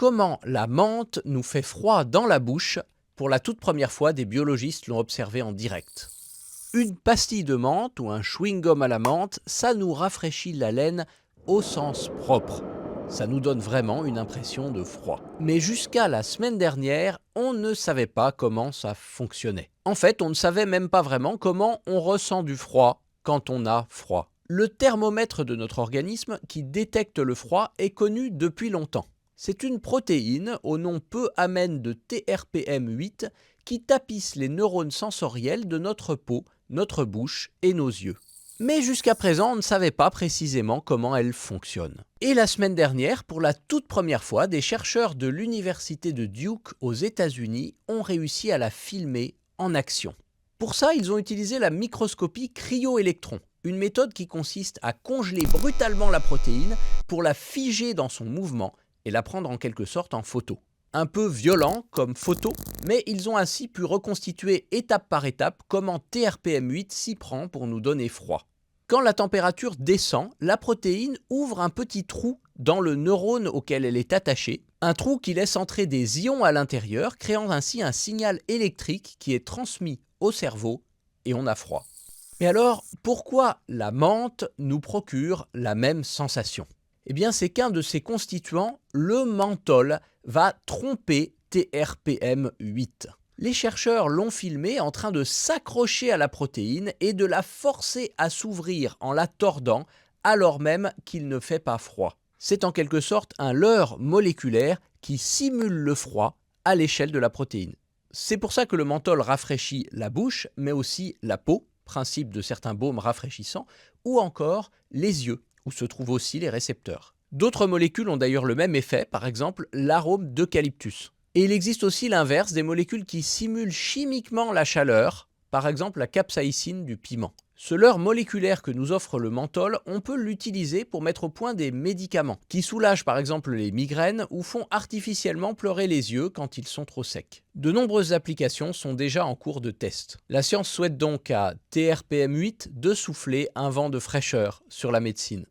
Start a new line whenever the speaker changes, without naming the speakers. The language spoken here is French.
comment la menthe nous fait froid dans la bouche. Pour la toute première fois, des biologistes l'ont observé en direct. Une pastille de menthe ou un chewing-gum à la menthe, ça nous rafraîchit la laine au sens propre. Ça nous donne vraiment une impression de froid. Mais jusqu'à la semaine dernière, on ne savait pas comment ça fonctionnait. En fait, on ne savait même pas vraiment comment on ressent du froid quand on a froid. Le thermomètre de notre organisme qui détecte le froid est connu depuis longtemps. C'est une protéine au nom peu amène de TRPM8 qui tapisse les neurones sensoriels de notre peau, notre bouche et nos yeux. Mais jusqu'à présent, on ne savait pas précisément comment elle fonctionne. Et la semaine dernière, pour la toute première fois, des chercheurs de l'université de Duke aux États-Unis ont réussi à la filmer en action. Pour ça, ils ont utilisé la microscopie cryo-électron, une méthode qui consiste à congeler brutalement la protéine pour la figer dans son mouvement et la prendre en quelque sorte en photo. Un peu violent comme photo, mais ils ont ainsi pu reconstituer étape par étape comment TRPM8 s'y prend pour nous donner froid. Quand la température descend, la protéine ouvre un petit trou dans le neurone auquel elle est attachée, un trou qui laisse entrer des ions à l'intérieur, créant ainsi un signal électrique qui est transmis au cerveau et on a froid. Mais alors, pourquoi la menthe nous procure la même sensation ? Eh bien, c'est qu'un de ses constituants, le menthol, va tromper TRPM8. Les chercheurs l'ont filmé en train de s'accrocher à la protéine et de la forcer à s'ouvrir en la tordant, alors même qu'il ne fait pas froid. C'est en quelque sorte un leurre moléculaire qui simule le froid à l'échelle de la protéine. C'est pour ça que le menthol rafraîchit la bouche, mais aussi la peau, principe de certains baumes rafraîchissants, ou encore les yeux, où se trouvent aussi les récepteurs. D'autres molécules ont d'ailleurs le même effet, par exemple l'arôme d'eucalyptus. Et il existe aussi l'inverse, des molécules qui simulent chimiquement la chaleur, par exemple la capsaïcine du piment. Ce leurre moléculaire que nous offre le menthol, on peut l'utiliser pour mettre au point des médicaments, qui soulagent par exemple les migraines ou font artificiellement pleurer les yeux quand ils sont trop secs. De nombreuses applications sont déjà en cours de test. La science souhaite donc à TRPM8 de souffler un vent de fraîcheur sur la médecine.